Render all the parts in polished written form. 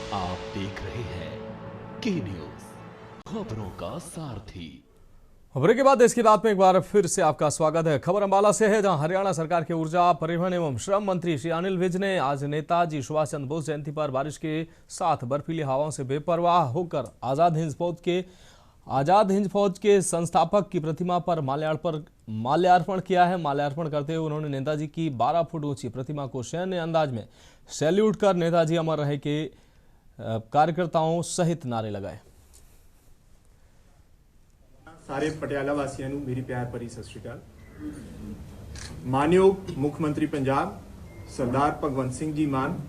आप देख रहे हैं के न्यूज, खबरों का सारथी। खबरों के बाद देश की बात में एक बार फिर से आपका स्वागत है। खबर अंबाला से है, जहां हरियाणा सरकार के ऊर्जा, परिवहन एवं श्रम मंत्री श्री अनिल विज ने आज नेताजी सुभाष चंद्र बोस जयंती पर बारिश के साथ बर्फीली हवाओं से बेपरवाह होकर आजाद हिंद फौज के संस्थापक की प्रतिमा पर माल्यार्पण किया है। माल्यार्पण करते हुए उन्होंने नेताजी की 12 फुट ऊंची प्रतिमा को सैन्य अंदाज में सैल्यूट कर नेताजी अमर रहे के कार्यकर्ताओं सहित नारे लगाए। सारे पटियाला वासियों ਨੂੰ मेरी प्यार भरी सत श्री अकाल। मानयोग मुख मंत्री पंजाब सरदार भगवंत सिंह जी मान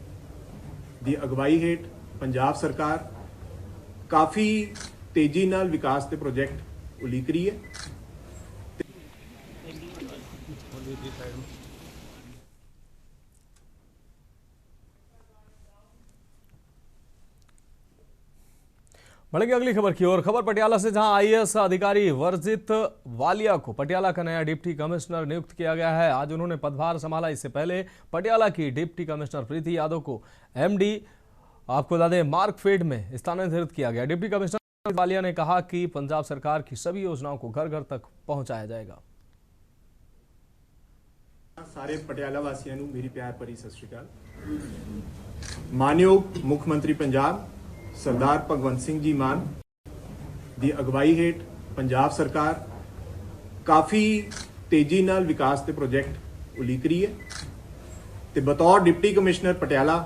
ਦੀ ਅਗਵਾਈ ਹੇਠ ਪੰਜਾਬ ਸਰਕਾਰ ਕਾਫੀ ਤੇਜ਼ੀ ਨਾਲ ਵਿਕਾਸ ਦੇ ਪ੍ਰੋਜੈਕਟ ਉਲੀਕ ਰਹੀ ਹੈ। बढ़ेंगे अगली खबर की ओर। खबर पटियाला से, जहां आईएएस अधिकारी वर्जित वालिया को पटियाला का नया डिप्टी कमिश्नर नियुक्त किया गया है। आज उन्होंने पदभार संभाला। इससे पहले पटियाला की डिप्टी कमिश्नर प्रीति यादव को एमडी आपको बता दें मार्कफेड में स्थानांतरित किया गया। डिप्टी कमिश्नर वालिया ने कहा कि पंजाब सरकार की सभी योजनाओं को घर घर तक पहुंचाया जाएगा। सारे पटियाला वासियों ਨੂੰ मेरी प्यार भरी सत श्री अकाल। मानयोग मुख मंत्री पंजाब सरदार भगवंत सिंह जी मान ਦੀ ਅਗਵਾਈ ਹੇਠ ਪੰਜਾਬ ਸਰਕਾਰ ਕਾਫੀ ਤੇਜ਼ੀ ਨਾਲ ਵਿਕਾਸ ਦੇ ਪ੍ਰੋਜੈਕਟ ਉਲੀਕ ਰਹੀ ਹੈ ਤੇ ਬਤੌਰ ਡਿਪਟੀ ਕਮਿਸ਼ਨਰ ਪਟਿਆਲਾ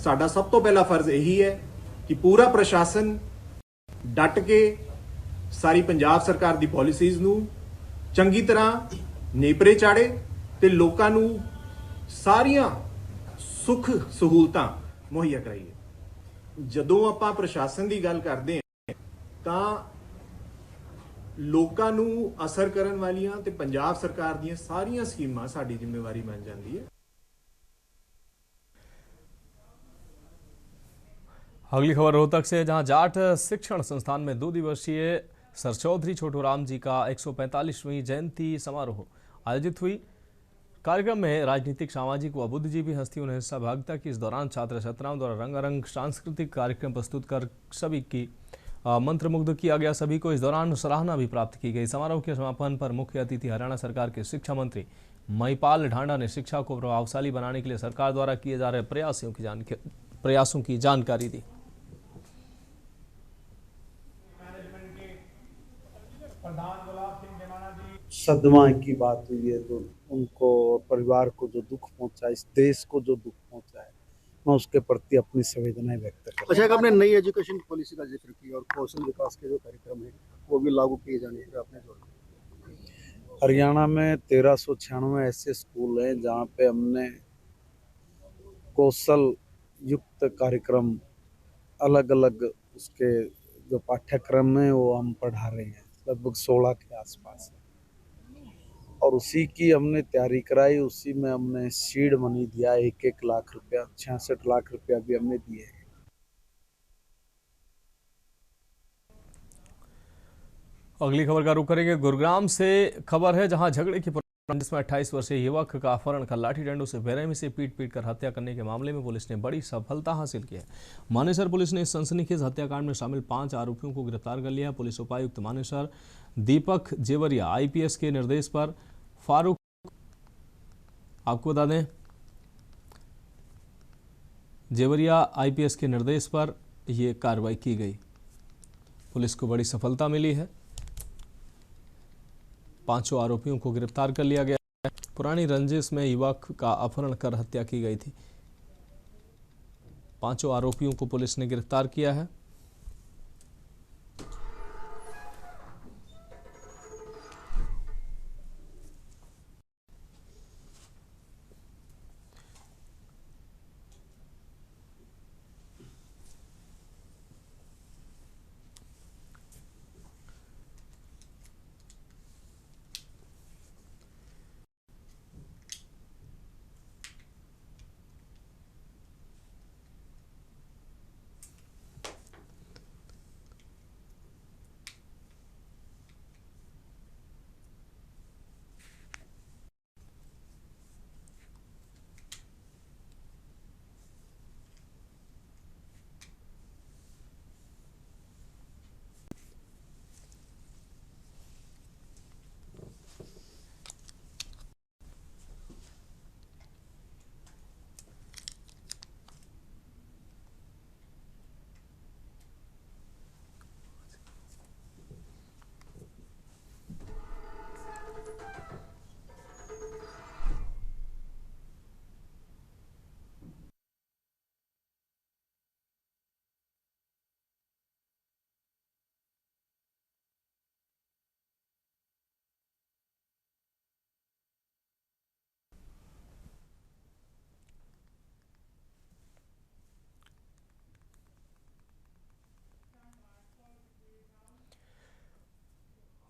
ਸਾਡਾ ਸਭ ਤੋਂ ਪਹਿਲਾ ਫਰਜ਼ ਇਹੀ ਹੈ ਕਿ ਪੂਰਾ ਪ੍ਰਸ਼ਾਸਨ ਡਟ ਕੇ ਸਾਰੀ ਪੰਜਾਬ ਸਰਕਾਰ ਦੀ ਪਾਲਿਸੀਜ਼ ਨੂੰ ਚੰਗੀ ਤਰ੍ਹਾਂ ਨੇਪਰੇ ਚਾੜੇ ਤੇ ਲੋਕਾਂ ਨੂੰ ਸਾਰੀਆਂ ਸੁੱਖ ਸਹੂਲਤਾਂ ਮੁਹੱਈਆ ਕਰਾਈਏ। ਜਦੋਂ ਆਪਾਂ ਪ੍ਰਸ਼ਾਸਨ ਦੀ ਗੱਲ ਕਰਦੇ ਹਾਂ ਤਾਂ ਲੋਕਾਂ ਨੂੰ ਅਸਰ ਕਰਨ ਵਾਲੀਆਂ ਤੇ ਪੰਜਾਬ ਸਰਕਾਰ ਦੀਆਂ ਸਾਰੀਆਂ ਸਕੀਮਾਂ ਸਾਡੀ ਜ਼ਿੰਮੇਵਾਰੀ ਬਣ ਜਾਂਦੀ ਹੈ। अगली खबर रोहतक से, जहां जाट शिक्षण संस्थान में 2 दिवसीय सर चौधरी छोटूराम जी का 145वीं जयंती समारोह आयोजित हुई। कार्यक्रम में राजनीतिक, सामाजिक व बुद्धिजीवी हस्तियों ने हिस्सा भागता की। इस दौरान छात्र छात्राओं द्वारा रंगारंग सांस्कृतिक कार्यक्रम प्रस्तुत कर सभी की मंत्रमुग्ध किया गया। सभी को इस दौरान सराहना भी प्राप्त की गई। समारोह के समापन पर मुख्य अतिथि हरियाणा सरकार के शिक्षा मंत्री महिपाल ढांडा ने शिक्षा को प्रभावशाली बनाने के लिए सरकार द्वारा किए जा रहे प्रयासों की जानकारी दी। सदमा की बात हुई है, तो उनको परिवार को जो दुख पहुंचा, इस देश को जो दुख पहुंचा है, मैं उसके प्रति अपनी संवेदनाएं व्यक्त करता हूं। अच्छा, आपने नई एजुकेशन पॉलिसी का जिक्र किया और कौशल विकास के जो कार्यक्रम है वो भी लागू किए जाने पर आपने जोड़ा। हरियाणा में 1396 ऐसे स्कूल हैं जहां पे हमने कौशल युक्त कार्यक्रम अलग अलग उसके जो पाठ्यक्रम है वो हम पढ़ा रहे हैं, लगभग 16 के आसपास है। और उसी की हमने तैयारी कराई, उसी में हमने सीड मनी दिया 1-1 लाख रुपया, 66 लाख रुपया भी हमने दिए हैं। अगली खबर का रुख करेंगे गुरुग्राम से। खबर है, जहां झगड़े की जिसमें 28 वर्षीय युवक का अपहरण कर लाठी डंडों से बेरहमी से पीट कर हत्या करने के मामले में पुलिस ने बड़ी सफलता हासिल की है। मानेसर पुलिस ने इस सनसनीखेज हत्याकांड में शामिल 5 आरोपियों को गिरफ्तार कर लिया। पुलिस उपायुक्त मानेसर दीपक जेवरिया आईपीएस के निर्देश पर फारूक, आपको बता दें जेवरिया आईपीएस के निर्देश पर यह कार्रवाई की गई। पुलिस को बड़ी सफलता मिली है। 5 आरोपियों को गिरफ्तार कर लिया गया है। पुरानी रंजिश में युवक का अपहरण कर हत्या की गई थी। 5 आरोपियों को पुलिस ने गिरफ्तार किया है।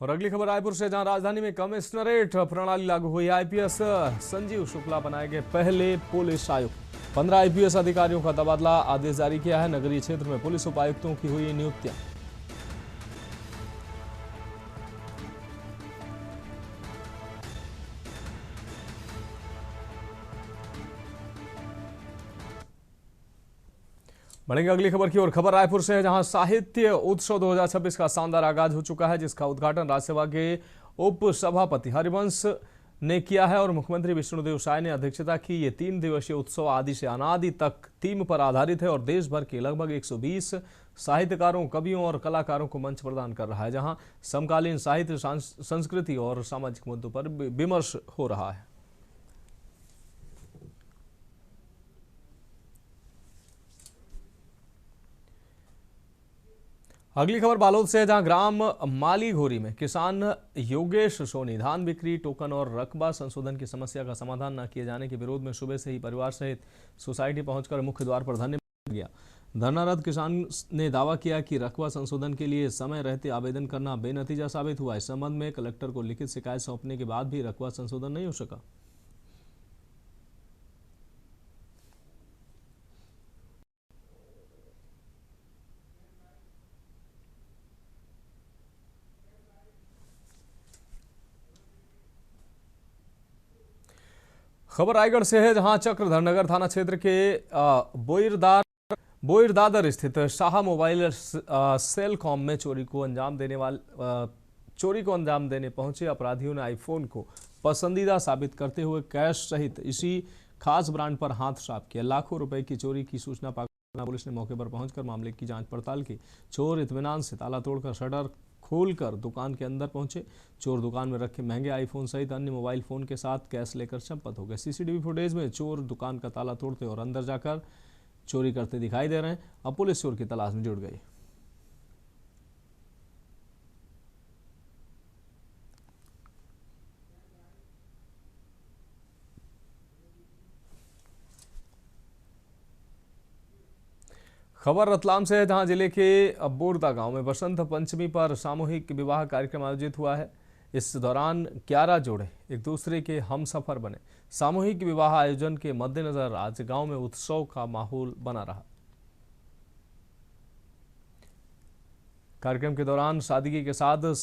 और अगली खबर रायपुर से, जहां राजधानी में कमिश्नरेट प्रणाली लागू हुई। आईपीएस संजीव शुक्ला बनाए गए पहले पुलिस आयुक्त। 15 आईपीएस अधिकारियों का तबादला आदेश जारी किया है। नगरीय क्षेत्र में पुलिस उपायुक्तों की हुई नियुक्तियां। बढ़ेंगे अगली खबर की ओर। खबर रायपुर से है, जहां साहित्य उत्सव 2026 का शानदार आगाज हो चुका है, जिसका उद्घाटन राज्यसभा के उप सभापति हरिवंश ने किया है और मुख्यमंत्री विष्णुदेव साय ने अध्यक्षता की। ये 3 दिवसीय उत्सव आदि से अनादि तक थीम पर आधारित है और देश भर के लगभग 120 साहित्यकारों, कवियों और कलाकारों को मंच प्रदान कर रहा है, जहां समकालीन साहित्य, संस्कृति और सामाजिक मुद्दों पर विमर्श हो रहा है। अगली खबर बालोद से है, जहां ग्राम माली घोरी में किसान योगेश सोनी धान बिक्री, टोकन और रकबा संशोधन की समस्या का समाधान न किए जाने के विरोध में सुबह से ही परिवार सहित सोसाइटी पहुंचकर मुख्य द्वार पर धरने पर गया। धरनारत किसान ने दावा किया कि रकबा संशोधन के लिए समय रहते आवेदन करना बेनतीजा साबित हुआ। इस संबंध में कलेक्टर को लिखित शिकायत सौंपने के बाद भी रकबा संशोधन नहीं हो सका। खबर रायगढ़ से है, जहां चक्रधरनगर थाना क्षेत्र के बोईरदादर स्थित शाह मोबाइल सेलकॉम में चोरी को अंजाम देने पहुंचे अपराधियों ने आईफोन को पसंदीदा साबित करते हुए कैश सहित इसी खास ब्रांड पर हाथ साफ किया। लाखों रुपए की चोरी की सूचना पाकर पुलिस ने मौके पर पहुंचकर मामले की जांच पड़ताल की। चोर इत्मीनान से ताला तोड़कर शटर खोलकर दुकान के अंदर पहुंचे। चोर दुकान में रखे महंगे आईफोन सहित अन्य मोबाइल फोन के साथ कैश लेकर चंपत हो गए। सीसीटीवी फुटेज में चोर दुकान का ताला तोड़ते और अंदर जाकर चोरी करते दिखाई दे रहे हैं। अब पुलिस चोर की तलाश में जुट गई। खबर रतलाम से है, जहां जिले के बोरदा गांव में बसंत पंचमी पर सामूहिक विवाह कार्यक्रम आयोजित हुआ है। इस दौरान 11 जोड़े एक दूसरे के हमसफर बने। सामूहिक विवाह आयोजन के मद्देनजर आज गांव में उत्सव का माहौल बना रहा। कार्यक्रम के दौरान सादगी के साथ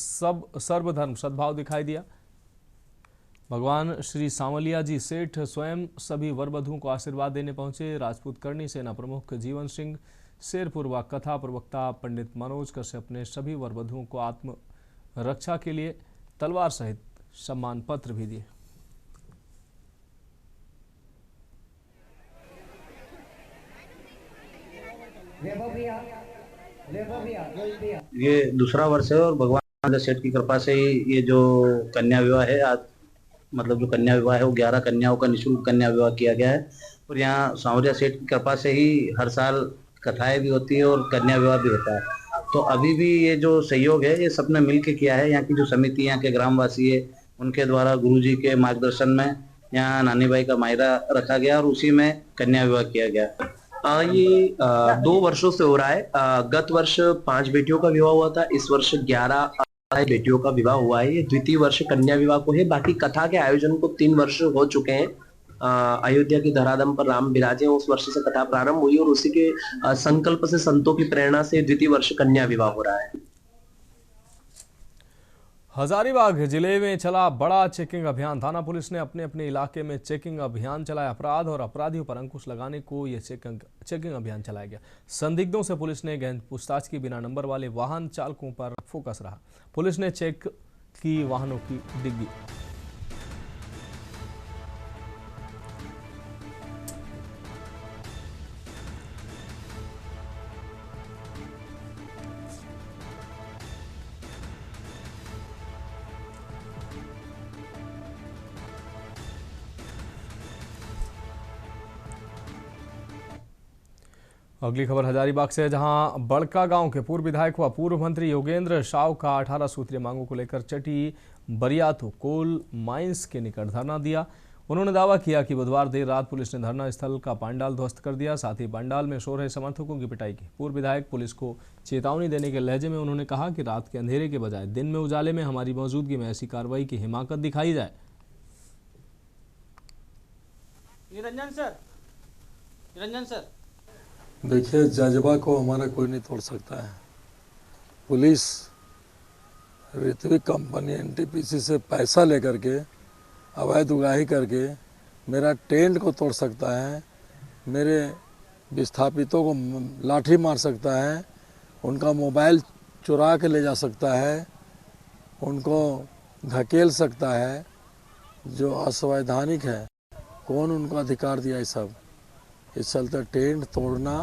सर्वधर्म सद्भाव दिखाई दिया। भगवान श्री सांवलिया जी सेठ स्वयं सभी वर वधुओं को आशीर्वाद देने पहुंचे। राजपूत करणी सेना प्रमुख जीवन सिंह शेरपुर व कथा प्रवक्ता पंडित मनोज कश्यप ने सभी वर वधुओं को आत्म रक्षा के लिए तलवार सहित सम्मान पत्र भी दिए। ये दूसरा वर्ष है और भगवान सेठ की कृपा से ये जो कन्या विवाह है, आज मतलब जो कन्या विवाह है वो 11 कन्याओं का निःशुल्क कन्या विवाह किया गया है। और यहाँ सांवरिया सेठ की कृपा से ही हर साल कथाएं भी होती है और कन्या विवाह भी होता है। तो अभी भी ये जो सहयोग है ये सबने मिल के किया है। यहाँ की जो समिति, यहाँ के ग्रामवासी है, उनके द्वारा गुरुजी के मार्गदर्शन में यहाँ नानी बाई का मायरा रखा गया और उसी में कन्या विवाह किया गया। ये 2 वर्षों से हो रहा है। गत वर्ष 5 बेटियों का विवाह हुआ था, इस वर्ष 11 बेटियों का विवाह हुआ है। ये द्वितीय वर्ष कन्या विवाह को है। बाकी कथा के आयोजन को 3 वर्ष हो चुके हैं। अयोध्या की धराधम पर राम विराजे, उस वर्ष से कथा प्रारंभ हुई और उसी के संकल्प से, संतों की प्रेरणा से द्वितीय वर्ष कन्या विवाह हो रहा है। हजारीबाग जिले में चला बड़ा चेकिंग अभियान। थाना पुलिस ने अपने अपने इलाके में चेकिंग अभियान चलाया। अपराध और अपराधियों पर अंकुश लगाने को यह चेकिंग अभियान चलाया गया। संदिग्धों से पुलिस ने गहन पूछताछ की। बिना नंबर वाले वाहन चालकों पर फोकस रहा। पुलिस ने चेक की वाहनों की डिग्गी। अगली खबर हजारीबाग से है, जहां बड़का गांव के पूर्व विधायक व पूर्व मंत्री योगेंद्र साव का 18 सूत्रीय मांगों को लेकर चटी बरियातू कोल माइंस के निकट धरना दिया। उन्होंने दावा किया कि बुधवार देर रात पुलिस ने धरना स्थल का पांडाल ध्वस्त कर दिया, साथ ही पांडाल में सो रहे समर्थकों की पिटाई की। पूर्व विधायक पुलिस को चेतावनी देने के लहजे में उन्होंने कहा कि रात के अंधेरे के बजाय दिन में उजाले में हमारी मौजूदगी में ऐसी कार्रवाई की हिमाकत दिखाई जाए। निरंजन सर देखिए, जज्बा को हमारा कोई नहीं तोड़ सकता है। पुलिस ऋत्विक कंपनी एनटीपीसी से पैसा लेकर के अवैध उगाही करके मेरा टेंट को तोड़ सकता है, मेरे विस्थापितों को लाठी मार सकता है, उनका मोबाइल चुरा के ले जा सकता है, उनको धकेल सकता है, जो असंवैधानिक है। कौन उनको अधिकार दिया ये सब? इस चलते टेंट तोड़ना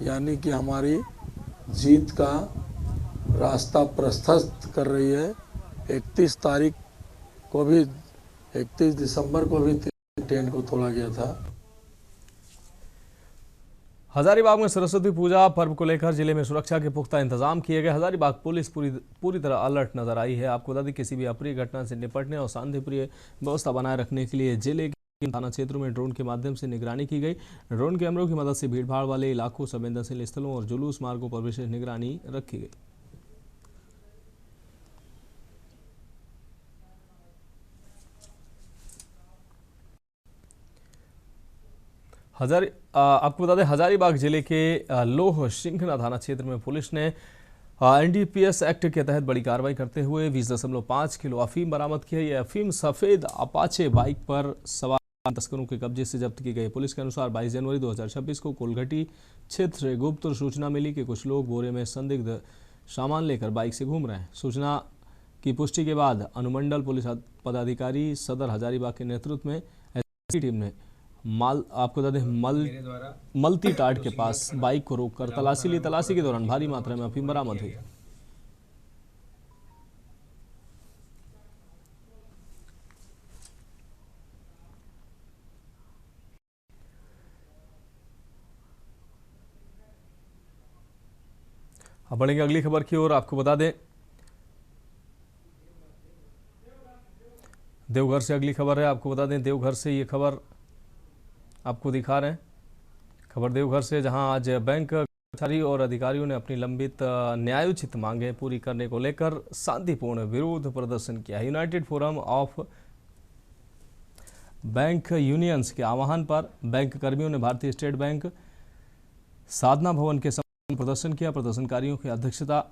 यानी कि हमारी जीत का रास्ता प्रशस्त कर रही है। 31 तारीख को भी 31 दिसंबर को भी टेंट को तोड़ा गया था। हजारीबाग में सरस्वती पूजा पर्व को लेकर जिले में सुरक्षा के पुख्ता इंतजाम किए गए। हजारीबाग पुलिस पूरी तरह अलर्ट नजर आई है। आपको बता दें, किसी भी अप्रिय घटना से निपटने और शांतिप्रिय व्यवस्था बनाए रखने के लिए जिले के थाना क्षेत्रों में ड्रोन के माध्यम से निगरानी की गई। ड्रोन कैमरों की मदद से भीड़भाड़ वाले इलाकों, संवेदनशील स्थलों और जुलूस मार्गों पर विशेष निगरानी रखी गई। आपको बता दें, हजारीबाग जिले के लोह सिंघना थाना क्षेत्र में पुलिस ने एनडीपीएस एक्ट के तहत बड़ी कार्रवाई करते हुए 20.5 किलो अफीम बरामद की है। यह अफीम सफेद अपाचे बाइक पर सवार तस्करों के कब्जे से जब्त की गई। पुलिस के अनुसार 22 जनवरी 2026 को कोलघटी क्षेत्र से गुप्त सूचना मिली कि कुछ लोग बोरे में संदिग्ध सामान लेकर बाइक से घूम रहे हैं। सूचना की पुष्टि के बाद अनुमंडल पुलिस पदाधिकारी सदर हजारीबाग के नेतृत्व में एसपी टीम ने आपको बता दें मल्टी टाट के पास बाइक को रोककर तलाशी ली। तलाशी के दौरान भारी मात्रा में अफीम बरामद हुई। अब बढ़ेंगे अगली खबर की ओर। आपको बता दें, देवघर से अगली खबर है। आपको बता दें, देवघर से ये खबर आपको दिखा रहे हैं। खबर देवघर से, जहां आज बैंक कर्मचारी और अधिकारियों ने अपनी लंबित न्यायोचित मांगें पूरी करने को लेकर शांतिपूर्ण विरोध प्रदर्शन किया। United forum of bank unions के आह्वान पर बैंक कर्मियों ने भारतीय स्टेट बैंक साधना भवन के सामने प्रदर्शन किया। प्रदर्शनकारियों की अध्यक्षता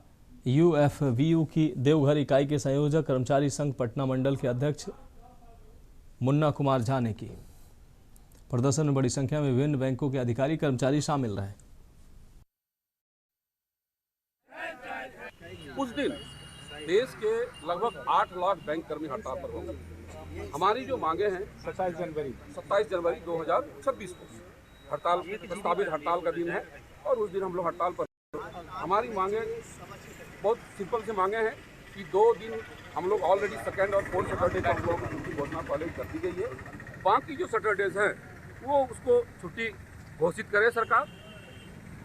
यूएफवीयू की देवघर इकाई के संयोजक कर्मचारी संघ पटना मंडल के अध्यक्ष मुन्ना कुमार झा ने की। प्रदर्शन में बड़ी संख्या में विभिन्न बैंकों के अधिकारी कर्मचारी शामिल रहे। उस दिन देश के लगभग 8 लाख बैंक कर्मी हड़ताल पर होंगे। हमारी जो मांगे हैं 27 जनवरी 2026 को हड़ताल प्रस्तावित हड़ताल का दिन है और उस दिन हम लोग हड़ताल पर। हमारी मांगे बहुत सिंपल से मांगे हैं कि 2 दिन हम लोग ऑलरेडी सेकेंड और फोर्थ सैटरडे को हम लोग उनकी घोषणा पहले कर दी गई है। बाकी जो सैटरडेज हैं वो उसको छुट्टी घोषित करे सरकार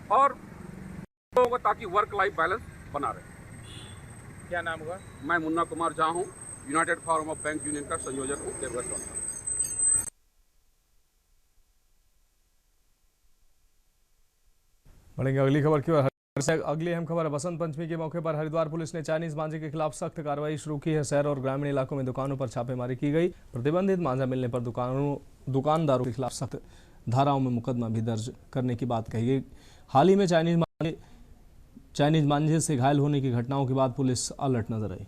और ताकि वर्क लाइफ बैलेंस बना रहे। क्या नाम हुआ? मैं मुन्ना कुमार झा हूँ, United forum of bank union का संयोजक हूँ देवघर टाउन। बढ़ेंगे अगली खबर की ओर। अगली अहम खबर है, बसंत पंचमी के मौके पर हरिद्वार पुलिस ने चाइनीज मांझे के खिलाफ सख्त कार्रवाई शुरू की है। शहर और ग्रामीण इलाकों में दुकानों पर छापेमारी की गई। प्रतिबंधित मांझा मिलने पर दुकानदारों के खिलाफ सख्त धाराओं में मुकदमा भी दर्ज करने की बात कही गई। हाल ही में चाइनीज मांझे से घायल होने की घटनाओं के बाद पुलिस अलर्ट नजर आई।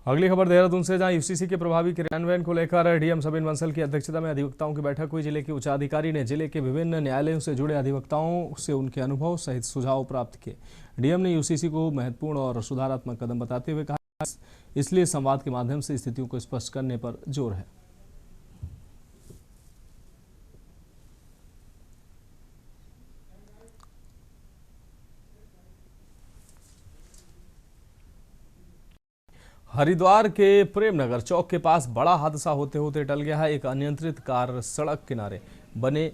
अगली खबर देहरादून से, जहां यूसीसी के प्रभावी क्रियान्वयन को लेकर डीएम सबिन बंसल की अध्यक्षता में अधिवक्ताओं की बैठक हुई। जिले के उच्चाधिकारी ने जिले के विभिन्न न्यायालयों से जुड़े अधिवक्ताओं से उनके अनुभव सहित सुझाव प्राप्त किए। डीएम ने यूसीसी को महत्वपूर्ण और सुधारात्मक कदम बताते हुए कहा, इसलिए संवाद के माध्यम से स्थितियों को स्पष्ट करने पर जोर है। हरिद्वार के प्रेमनगर चौक के पास बड़ा हादसा होते होते टल गया है। एक अनियंत्रित कार सड़क किनारे बने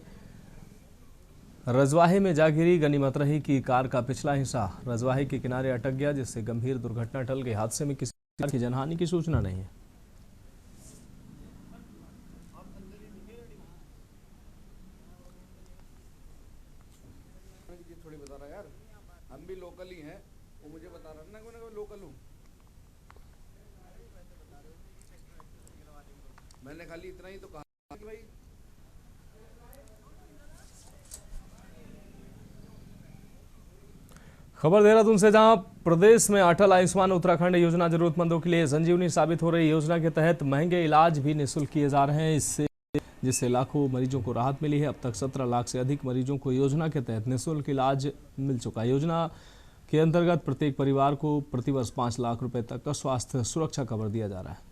रजवाहे में जा गिरी गनीमत रही कि कार का पिछला हिस्सा रजवाहे के किनारे अटक गया, जिससे गंभीर दुर्घटना टल गई। हादसे में किसी की जनहानि की सूचना नहीं है। थोड़ी बता रहा यार, हम भी लोकल ही हैं, वो मुझे बता रहा ना मैं लोकल हूँ। मैंने खाली इतना ही तो कहा कि भाई खबर देहरादून से, जहां प्रदेश में अटल आयुष्मान उत्तराखंड योजना जरूरतमंदों के लिए संजीवनी साबित हो रही। योजना के तहत महंगे इलाज भी निःशुल्क किए जा रहे हैं, जिससे लाखों मरीजों को राहत मिली है। अब तक 17 लाख से अधिक मरीजों को योजना के तहत निःशुल्क इलाज मिल चुका है। योजना के अंतर्गत प्रत्येक परिवार को प्रतिवर्ष 5 लाख रुपए तक का स्वास्थ्य सुरक्षा कवर दिया जा रहा है।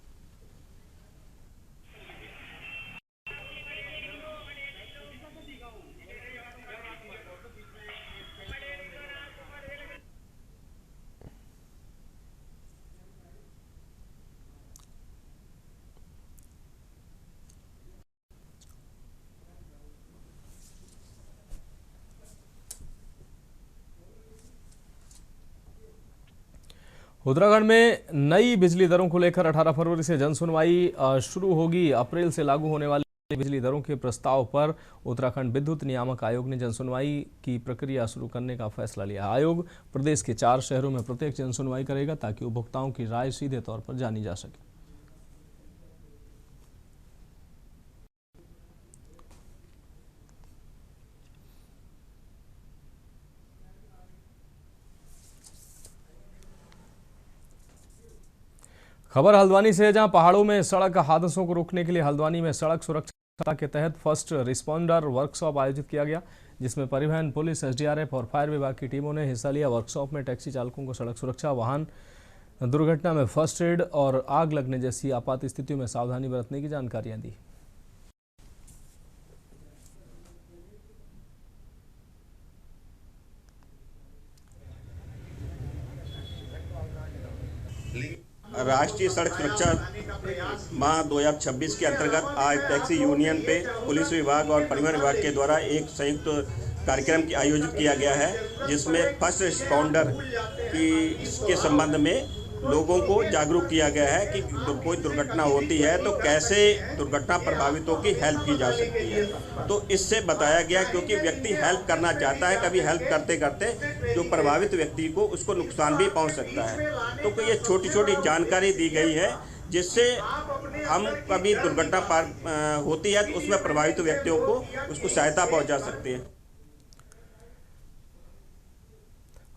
उत्तराखंड में नई बिजली दरों को लेकर 18 फरवरी से जनसुनवाई शुरू होगी। अप्रैल से लागू होने वाली बिजली दरों के प्रस्ताव पर उत्तराखंड विद्युत नियामक आयोग ने जनसुनवाई की प्रक्रिया शुरू करने का फैसला लिया। आयोग प्रदेश के 4 शहरों में प्रत्येक जनसुनवाई करेगा, ताकि उपभोक्ताओं की राय सीधे तौर पर जानी जा सके। खबर हल्द्वानी से, जहां पहाड़ों में सड़क हादसों को रोकने के लिए हल्द्वानी में सड़क सुरक्षा के तहत फर्स्ट रिस्पॉन्डर वर्कशॉप आयोजित किया गया, जिसमें परिवहन, पुलिस, एसडीआरएफ और फायर विभाग की टीमों ने हिस्सा लिया। वर्कशॉप में टैक्सी चालकों को सड़क सुरक्षा, वाहन दुर्घटना में फर्स्ट एड और आग लगने जैसी आपात स्थितियों में सावधानी बरतने की जानकारियां दी। राष्ट्रीय सड़क सुरक्षा माह 2026 के अंतर्गत आज टैक्सी यूनियन पे पुलिस विभाग और परिवहन विभाग के द्वारा एक संयुक्त कार्यक्रम आयोजित किया गया है, जिसमें फर्स्ट रिस्पॉन्डर के संबंध में लोगों को जागरूक किया गया है कि कोई दुर्घटना होती है तो कैसे दुर्घटना प्रभावितों की हेल्प की जा सकती है। तो इससे बताया गया, क्योंकि व्यक्ति हेल्प करना चाहता है, कभी हेल्प करते करते जो प्रभावित व्यक्ति को उसको नुकसान भी पहुंच सकता है। तो ये छोटी छोटी जानकारी दी गई है, जिससे हम कभी दुर्घटना होती है तो उसमें प्रभावित व्यक्तियों को उसको सहायता पहुँचा सकते हैं।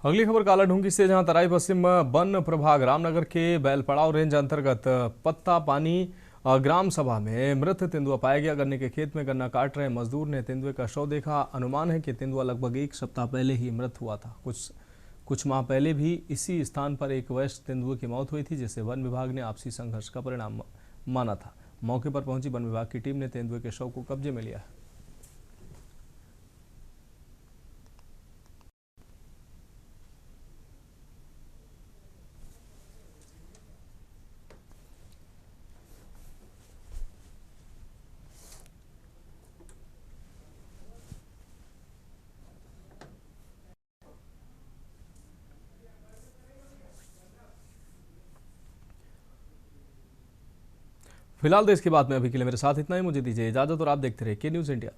अगली खबर कालाढूंगी से, जहां तराई पश्चिम वन प्रभाग रामनगर के बैलपड़ाव रेंज अंतर्गत पत्ता पानी ग्राम सभा में मृत तेंदुआ पाया गया। गन्ने के खेत में गन्ना काट रहे मजदूर ने तेंदुए का शव देखा। अनुमान है कि तेंदुआ लगभग 1 सप्ताह पहले ही मृत हुआ था। कुछ माह पहले भी इसी स्थान पर एक वयस्क तेंदुए की मौत हुई थी, जिसे वन विभाग ने आपसी संघर्ष का परिणाम माना था। मौके पर पहुंची वन विभाग की टीम ने तेंदुए के शव को कब्जे में लिया है। फिलहाल देश की बात में अभी के लिए मेरे साथ इतना ही। मुझे दीजिए इजाजत और आप देखते रहिए के न्यूज़ इंडिया।